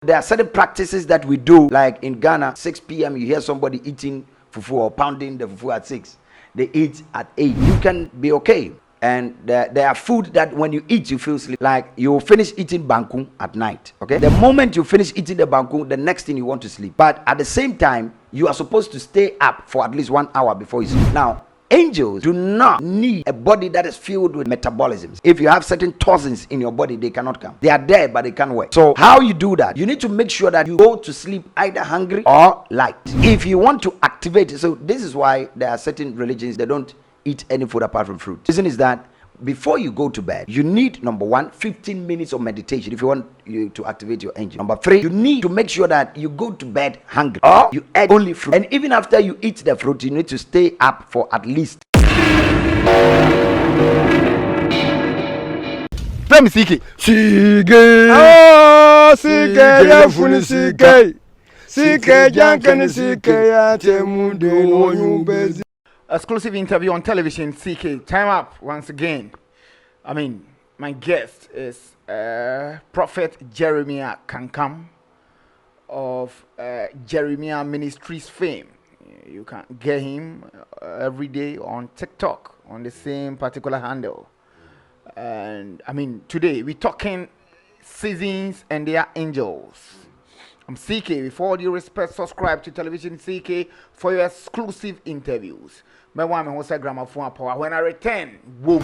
There are certain practices that we do, like in Ghana, 6 p.m. you hear somebody eating fufu or pounding the fufu at 6. They eat at 8. You can be okay. And there are food that when you eat, you feel sleep. Like you finish eating banku at night. Okay. The moment you finish eating the banku, the next thing you want to sleep. But at the same time, you are supposed to stay up for at least 1 hour before you sleep. Now, angels do not need a body that is filled with metabolisms. If you have certain toxins in your body, they cannot come. They are there, but they can't work. So how you do that? You need to make sure that you go to sleep either hungry or light. If you want to activate it, so this is why there are certain religions, they don't eat any food apart from fruit. The reason is that before you go to bed, you need, number one, 15 minutes of meditation if you want you to activate your angel. Number three, you need to make sure that you go to bed hungry or you eat only fruit. And even after you eat the fruit, you need to stay up for at least. Sige. Oh, sige, ya funi sige. Sige, jankani sige, ya temude no yubezi. Exclusive interview on television, CK. Time up once again. I mean, my guest is Prophet Jeremiah Kankam of Jeremiah Ministries fame. You can get him every day on TikTok on the same particular handle. And I mean, today we're talking seasons and their angels. I'm CK. With all due respect, subscribe to Television CK for your exclusive interviews. My woman was a gramophone power. When I return, boom,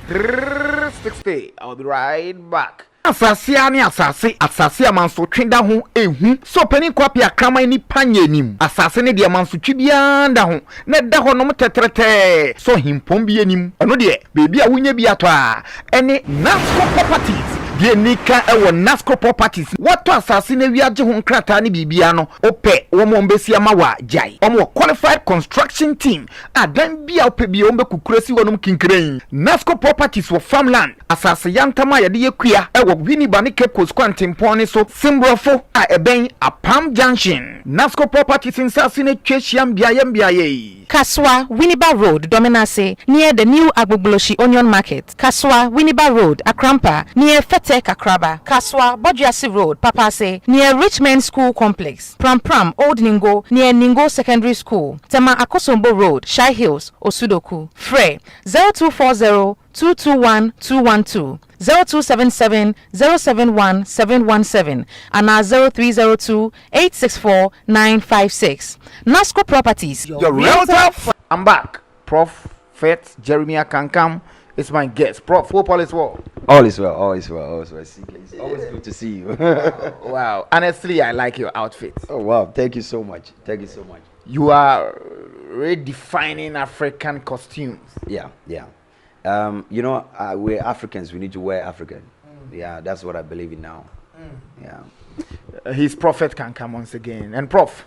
60. I'll be right back. Asase ani asase amanso twenda ho ehu so pani kwapi akraman ni panye nim asase ne de amanso twibia nda ho na da ho no tetrete so himpom bi anim eno de bebi a wunya bi ato a ene Nasco Properties die nika ewo Nasco Properties wato asase na wiaje ho nkrata ne bibia no ope wo mo mbesi amawa jai omo qualified construction team adan bia ope bia ombe kukurasi wonum kinkren Nasco Properties wo farmland asase yantama yade yekua ewo Vini Bani Cape Coast Quantimpone so Simbrofo a Eben a Palm Junction. Nasco Properties in Sassine Cheshiam Biayem. Kaswa Winneba Road, Dominase, near the new Agbogloshi Onion Market. Kaswa Winneba Road, Akrampa, near Fete Kakraba. Kaswa Bojiasi Road, Papase, near Richmond School Complex. Pram Old Ningo, near Ningo Secondary School. Tema Akosombo Road, Shai Hills, Osudoku. Frey 0240 221 212. 0277 071 717 and 0302 864 956. Nasco Properties. Your realtor. I'm back. Prophet Jeremiah Kankam is my guest. Prof, hope all is well. All is well, all is well, all is well. It's always good to see you. Wow. Honestly, I like your outfit. Oh, wow. Thank you so much. Thank you so much. You are redefining African costumes. Yeah. You know, we're Africans. We need to wear African. Yeah, that's what I believe in now. Yeah. His prophet can come once again. And Prof,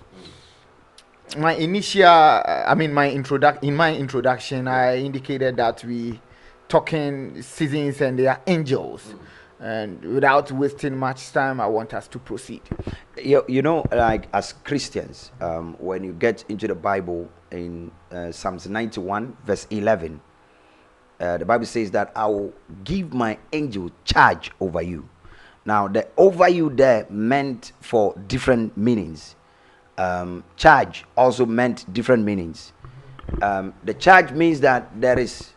my introduction, I indicated that we talking seasons and their angels. And without wasting much time, I want us to proceed. You know, like as Christians, when you get into the Bible in Psalms 91, verse 11. The Bible says that I will give my angel charge over you. Now, the over you there meant for different meanings. Charge also meant different meanings. The charge means that there is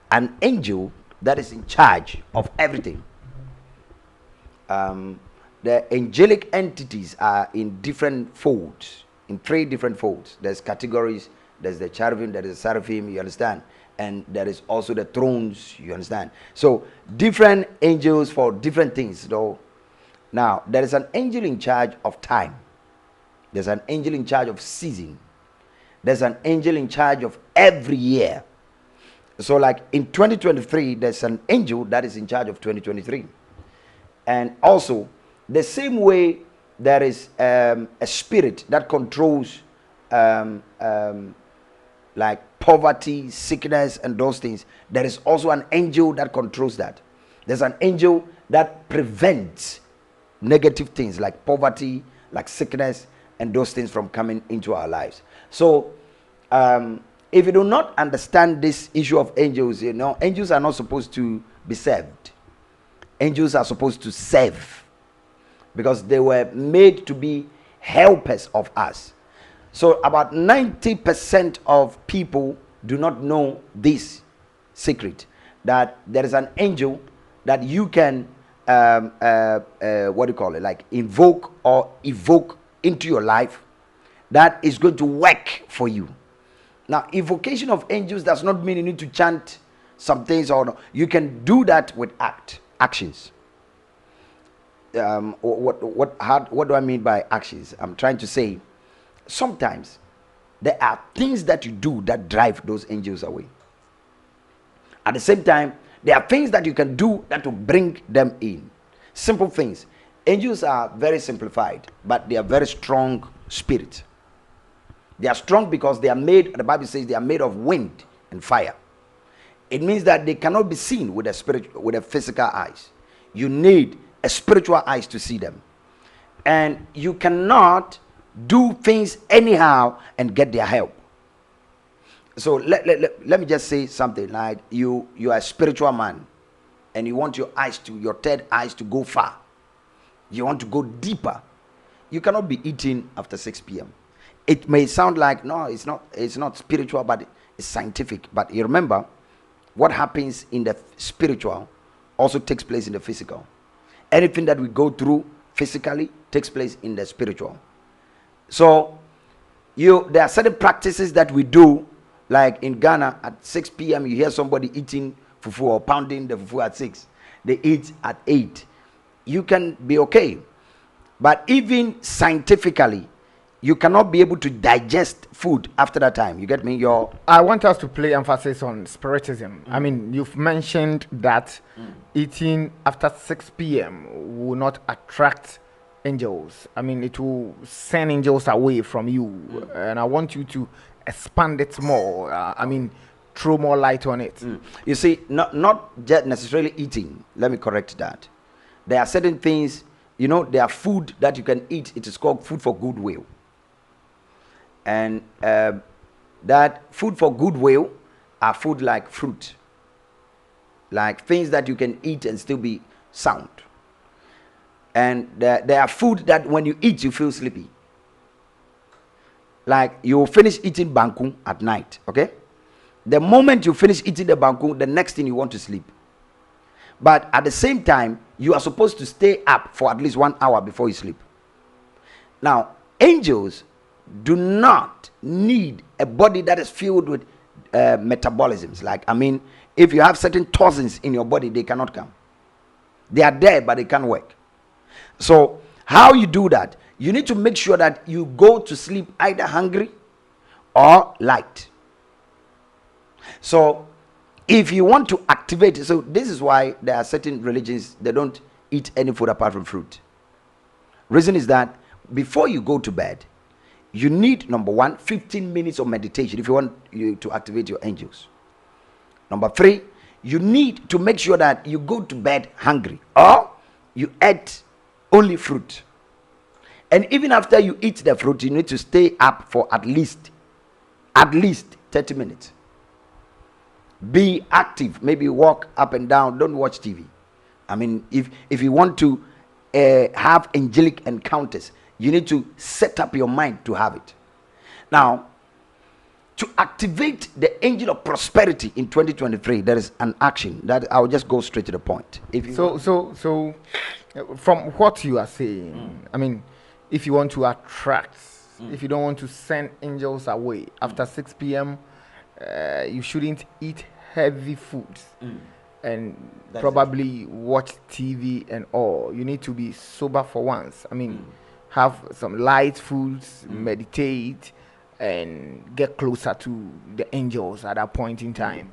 an angel that is in charge of everything. The angelic entities are in different folds, in 3 different folds. There's categories. There's the cherubim, there is the seraphim, you understand? And there is also the thrones, you understand? So different angels for different things. So now there is an angel in charge of time. There's an angel in charge of season. There's an angel in charge of every year. So like in 2023, there's an angel that is in charge of 2023. And also the same way there is a spirit that controls like poverty, sickness, and those things. There is also an angel that controls that. There's an angel that prevents negative things like poverty, like sickness, and those things from coming into our lives. So if you do not understand this issue of angels, you know, angels are not supposed to be served. Angels are supposed to serve. because they were made to be helpers of us. So about 90% of people do not know this secret, that there is an angel that you can what do you call it, like invoke or evoke into your life, that is going to work for you. Now, evocation of angels does not mean you need to chant some things, or no. You can do that with actions. What do I mean by actions? I'm trying to say, sometimes there are things that you do that drive those angels away. At the same time, there are things that you can do that will bring them in. Simple things. Angels are very simplified, but they are very strong spirits. They are strong because they are made, the Bible says, they are made of wind and fire. It means that they cannot be seen with a physical eyes. You need a spiritual eyes to see them. And you cannot do things anyhow and get their help. So let me just say something, like you are a spiritual man and you want your third eyes to go far. You want to go deeper. You cannot be eating after 6 p.m. It may sound like, no, it's not spiritual, but it's scientific. But you remember, what happens in the spiritual also takes place in the physical. Anything that we go through physically takes place in the spiritual. So there are certain practices that we do, like in Ghana at 6 p.m. you hear somebody eating fufu or pounding the fufu at 6. They eat at 8. You can be okay. But even scientifically, you cannot be able to digest food after that time. You get me? I want us to play emphasis on spiritism. I mean, you've mentioned that eating after 6 p.m. will not attract angels. I mean, it will send angels away from you. And I want you to expand it more. I mean, throw more light on it. You see, not just necessarily eating. Let me correct that. There are certain things, there are food that you can eat. It is called food for goodwill. And that food for goodwill are food like fruit, like things that you can eat and still be sound. And there are food that when you eat, you feel sleepy. Like you finish eating Banku at night, okay? The moment you finish eating the Banku, the next thing you want to sleep. But at the same time, you are supposed to stay up for at least 1 hour before you sleep. Now, angels do not need a body that is filled with metabolisms. Like, I mean, if you have certain toxins in your body, they cannot come. They are there, but they can't work. So, how you do that? You need to make sure that you go to sleep either hungry or light. So, if you want to activate, so this is why there are certain religions, they don't eat any food apart from fruit. Reason is that before you go to bed, you need, number one, 15 minutes of meditation if you want you to activate your angels. Number 3, you need to make sure that you go to bed hungry or you eat only fruit. And even after you eat the fruit, you need to stay up for at least 30 minutes. Be active. Maybe walk up and down. Don't watch TV. I mean, if you want to have angelic encounters, you need to set up your mind to have it. Now, to activate the angel of prosperity in 2023, there is an action that I'll just go straight to the point. So, from what you are saying, I mean, if you want to attract, if you don't want to send angels away after 6 p.m., you shouldn't eat heavy foods and that's probably watch TV and all. You need to be sober for once. I mean, have some light foods, meditate, and get closer to the angels at that point in time.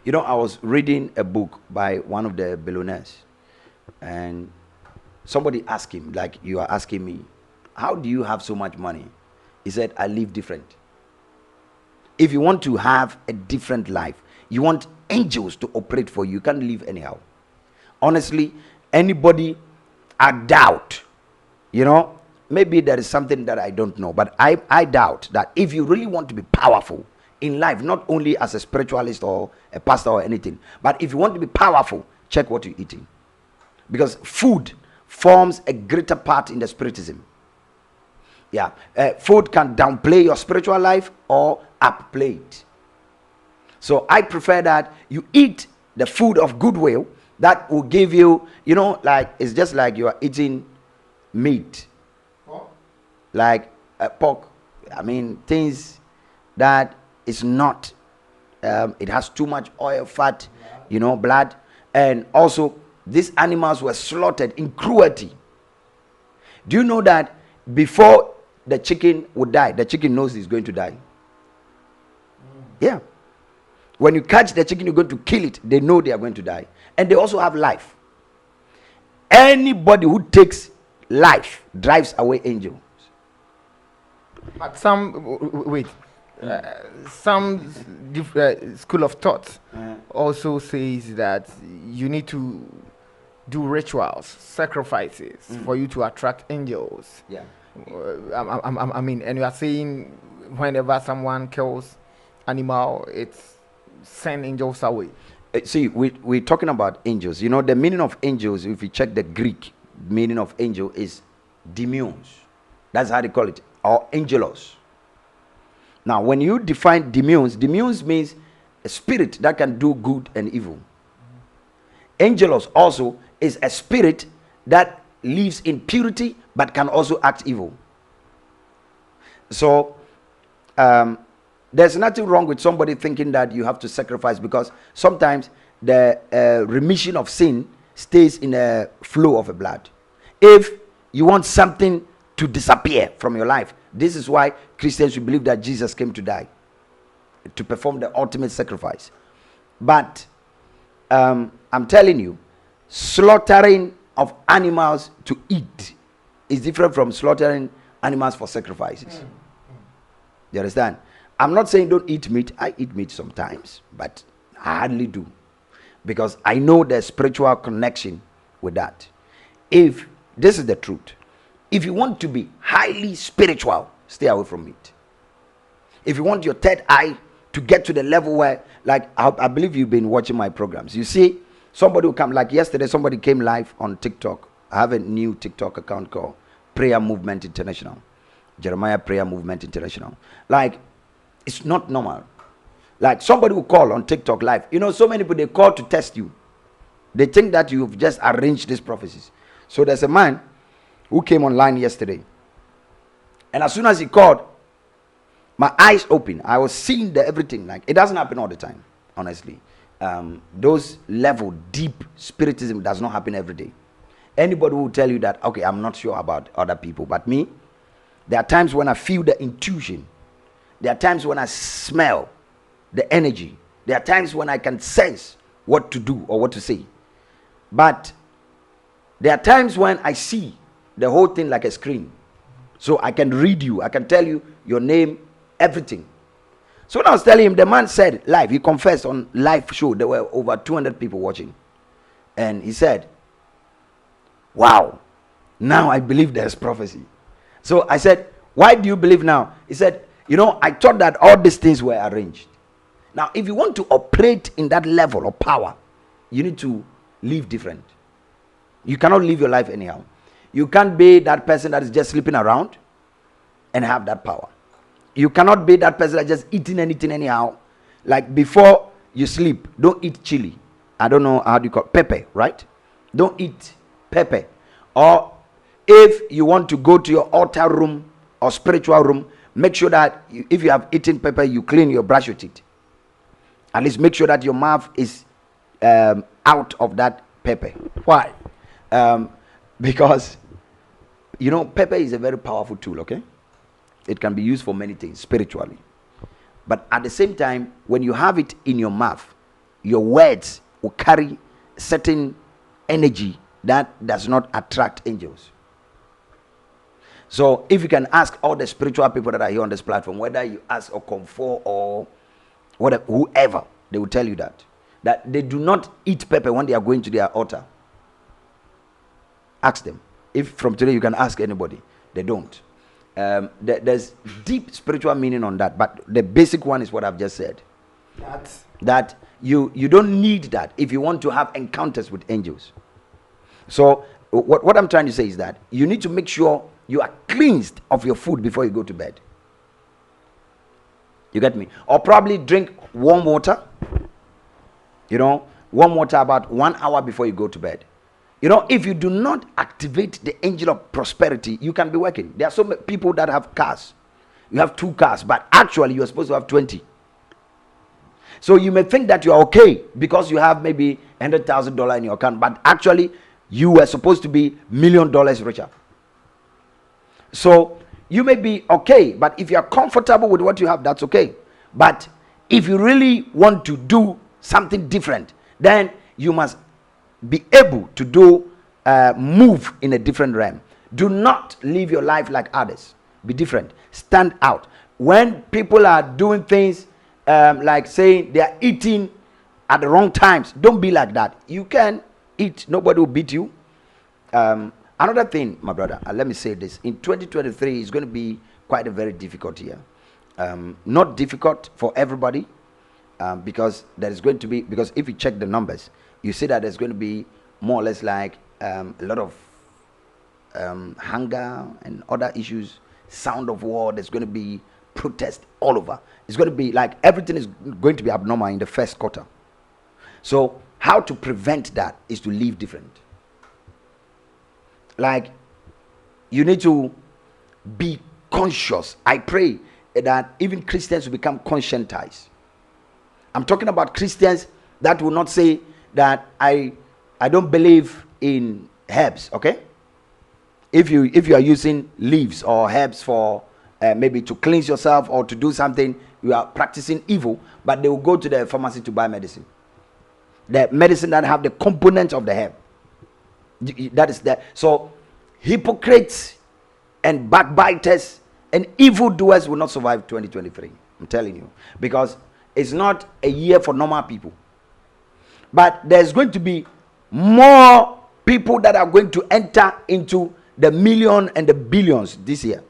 I was reading a book by one of the billionaires, and somebody asked him, like you are asking me, how do you have so much money? He said, I live different. If you want to have a different life, you want angels to operate for you, you can't live anyhow. Honestly, anybody, I doubt, maybe there is something that I don't know, but I doubt that if you really want to be powerful in life, not only as a spiritualist or a pastor or anything, but if you want to be powerful, check what you're eating. Because food forms a greater part in the spiritism. Yeah, food can downplay your spiritual life or upplay it. So I prefer that you eat the food of goodwill that will give you, like it's just like you are eating meat, like pork. I mean, things that is not, it has too much oil, fat, blood. And also, these animals were slaughtered in cruelty. Do you know that before the chicken would die, the chicken knows he's going to die? Yeah. When you catch the chicken, you're going to kill it. They know they are going to die. And they also have life. Anybody who takes life drives away angels. But some school of thought also says that you need to do rituals, sacrifices for you to attract angels. Yeah. I mean, and you are saying whenever someone kills animal, it's send angels away. See, we're talking about angels. The meaning of angels, if you check the Greek meaning of angel, is demons. That's how they call it, or angelos. Now, when you define demons means a spirit that can do good and evil. Angelos also is a spirit that lives in purity but can also act evil. So, there's nothing wrong with somebody thinking that you have to sacrifice, because sometimes the remission of sin stays in the flow of the blood. If you want something to disappear from your life, this is why Christians should believe that Jesus came to die, to perform the ultimate sacrifice. But I'm telling you, slaughtering of animals to eat is different from slaughtering animals for sacrifices. You understand? I'm not saying don't eat meat. I eat meat sometimes, but I hardly do, because I know the spiritual connection with that. If this is the truth, if you want to be highly spiritual, stay away from meat. If you want your third eye to get to the level where, like, I believe you've been watching my programs. You see, somebody will come, like yesterday, somebody came live on TikTok. I have a new TikTok account called Prayer Movement International. Jeremiah Prayer Movement International. Like, it's not normal. Like, somebody will call on TikTok live. So many people, they call to test you. They think that you've just arranged these prophecies. So there's a man who came online yesterday. And as soon as he called, my eyes opened. I was seeing everything. Like, it doesn't happen all the time, honestly. Those level, deep spiritism does not happen every day. Anybody will tell you that, okay, I'm not sure about other people. But me, there are times when I feel the intuition. There are times when I smell the energy. There are times when I can sense what to do or what to say. But there are times when I see the whole thing like a screen. So I can read you. I can tell you your name, everything. So when I was telling him, the man said live, he confessed on live show, there were over 200 people watching. And he said, wow, now I believe there's prophecy. So I said, why do you believe now? He said, I thought that all these things were arranged. Now, if you want to operate in that level of power, you need to live different. You cannot live your life anyhow. You can't be that person that is just sleeping around and have that power. You cannot be that person that just eating anything anyhow. Like, before you sleep, don't eat chili. I don't know how do you call it, pepper, right? Don't eat pepper. Or if you want to go to your altar room or spiritual room, make sure that if you have eaten pepper, you clean your brush your teeth. At least make sure that your mouth is out of that pepper. Why? Because pepper is a very powerful tool. Okay, it can be used for many things spiritually, but at the same time, when you have it in your mouth, your words will carry certain energy that does not attract angels. So if you can ask all the spiritual people that are here on this platform, whether you ask or comfort or whatever, whoever, they will tell you that they do not eat pepper when they are going to their altar. Ask them. If from today you can ask anybody, they don't. There's deep spiritual meaning on that, but the basic one is what I've just said. That you don't need that if you want to have encounters with angels. So what I'm trying to say is that you need to make sure you are cleansed of your food before you go to bed. You get me? Or probably drink warm water. Warm water about 1 hour before you go to bed. If you do not activate the angel of prosperity, you can be working. There are so many people that have cars. You have 2 cars, but actually you are supposed to have 20. So you may think that you are okay because you have maybe $100,000 in your account, but actually you were supposed to be $1 million richer. So you may be okay, but if you are comfortable with what you have, that's okay. But if you really want to do something different, then you must be able to move in a different realm. Do not live your life like others. Be different. Stand out. When people are doing things like saying they are eating at the wrong times, don't be like that. You can eat. Nobody will beat you. Another thing, my brother, let me say this. In 2023, it's going to be quite a very difficult year. Not difficult for everybody, because there is going to be, because if you check the numbers, you see that there's going to be more or less like a lot of hunger and other issues, sound of war. There's going to be protest all over. It's going to be like everything is going to be abnormal in the first quarter. So how to prevent that is to live different. Like, you need to be conscious. I pray that even Christians will become conscientized. I'm talking about Christians that will not say that I don't believe in herbs, okay? If you are using leaves or herbs for maybe to cleanse yourself or to do something, you are practicing evil, but they will go to the pharmacy to buy medicine. The medicine that have the components of the herb. That is that. So hypocrites and backbiters and evildoers will not survive 2023. I'm telling you, because it's not a year for normal people. But there's going to be more people that are going to enter into the million and the billions this year.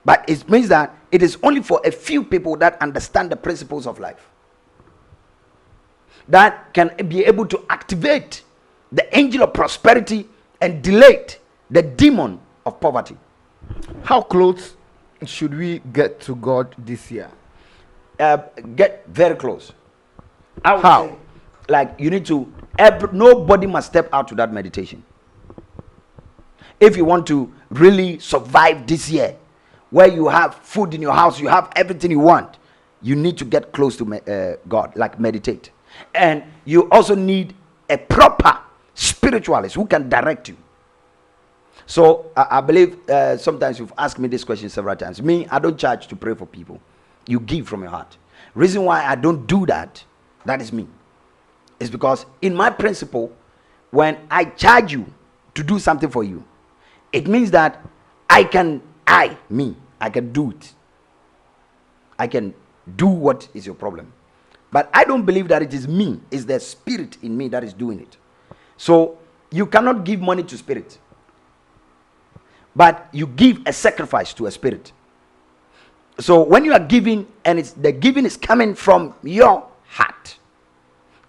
But it means that it is only for a few people that understand the principles of life, that can be able to activate the angel of prosperity and delay the demon of poverty. How close should we get to God this year? Get very close. I would How? say, like, you need to, nobody must step out to that meditation. If you want to really survive this year, where you have food in your house, you have everything you want, you need to get close to God, like meditate. And you also need a proper spiritualist who can direct you. So I believe sometimes you've asked me this question several times. Me, I don't charge to pray for people. You give from your heart. Reason why I don't do that, that is me, is because in my principle, when I charge you to do something for you, it means that I can do it. I can do what is your problem. But I don't believe that it is me. It's the spirit in me that is doing it. So you cannot give money to spirit, but you give a sacrifice to a spirit. So when you are giving, and the giving is coming from your heart,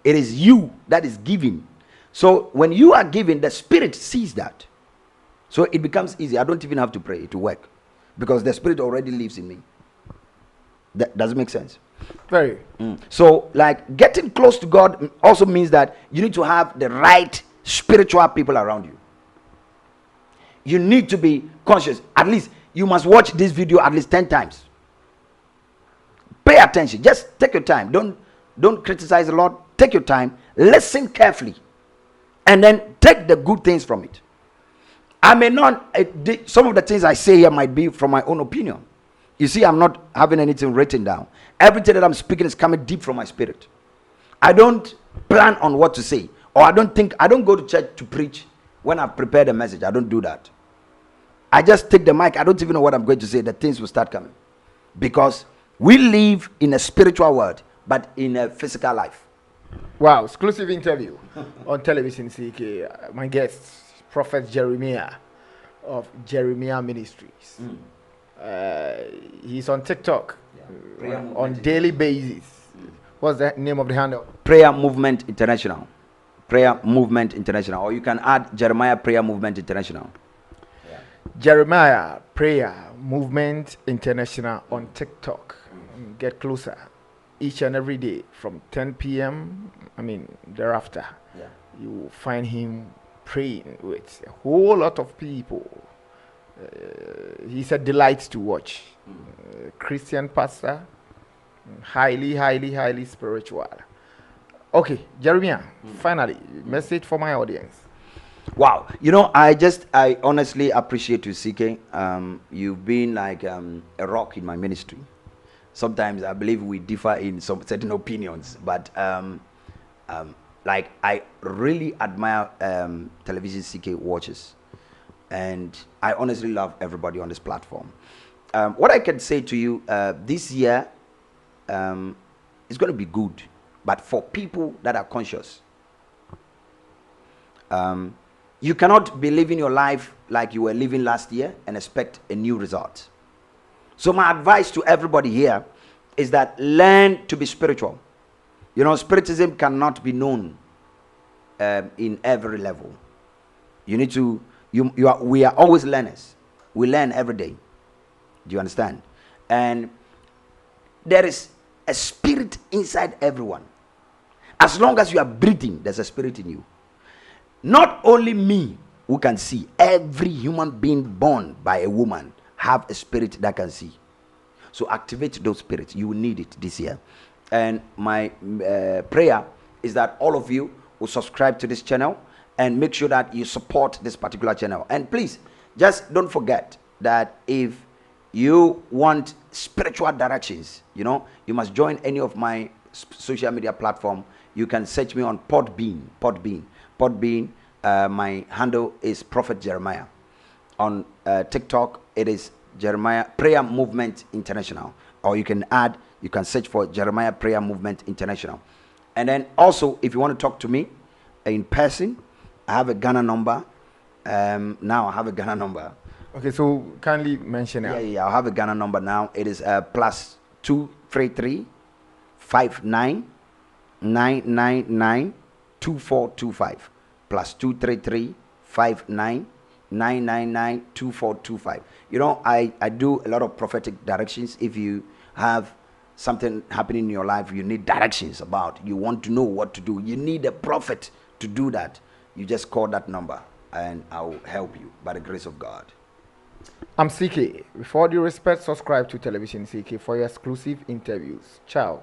it is you that is giving. So when you are giving, the spirit sees that. So it becomes easy. I don't even have to pray to work, because the spirit already lives in me. That does it make sense? Very. So, like, getting close to God also means that you need to have the right spiritual people around you. You need to be conscious. At least you must watch this video at least 10 times. Pay attention. Just take your time. Don't criticize a lot. Take your time. Listen carefully, and then take the good things from it. I may not, some of the things I say here might be from my own opinion. You see, I'm not having anything written down. Everything that I'm speaking is coming deep from my spirit. I don't plan on what to say, or I don't go to church to preach when I've prepared a message. I don't do that. I just take the mic. I don't even know what I'm going to say. The things will start coming, because we live in a spiritual world, but in a physical life. Wow, exclusive interview on television CK. My guest, Prophet Jeremiah of Jeremiah Ministries. He's on TikTok on daily basis. What's the name of the handle? Prayer Movement International. Prayer Movement International, or you can add Jeremiah Prayer Movement International. Jeremiah Prayer Movement International on TikTok. Get closer each and every day from 10 p.m. Thereafter. Yeah. You will find him praying with a whole lot of people. He's a delight to watch. Christian pastor, highly spiritual. Okay, Jeremiah, finally, message for my audience. Wow, I honestly appreciate you, CK. You've been like a rock in my ministry. Sometimes I believe we differ in some certain opinions, but like I really admire television CK watches, and I honestly love everybody on this platform. What I can say to you this year is going to be good, but for people that are conscious. You cannot be living your life like you were living last year and expect a new result. So my advice to everybody here is that learn to be spiritual. Spiritism cannot be known in every level. You need to, we are always learners. We learn every day. Do you understand? And there is a spirit inside everyone. As long as you are breathing, there's a spirit in you. Not only me who can see, every human being born by a woman have a spirit that can see. So activate those spirits. You will need it this year. And my prayer is that all of you will subscribe to this channel and make sure that you support this particular channel. And please, just don't forget that if you want spiritual directions, you must join any of my social media platform. You can search me on Podbean. My handle is Prophet Jeremiah. On TikTok, it is Jeremiah Prayer Movement International. Or you can search for Jeremiah Prayer Movement International. And then also, if you want to talk to me in person, I have a Ghana number. Now I have a Ghana number. Okay, so kindly mention it. Yeah, I have a Ghana number now. It is +233 59 999 2425 +233 59 999 2425. I do a lot of prophetic directions. If you have something happening in your life, you need directions about, you want to know what to do, you need a prophet to do that, you just call that number and I will help you by the grace of God. I'm CK. With all due respect, subscribe to Television CK for your exclusive interviews. Ciao.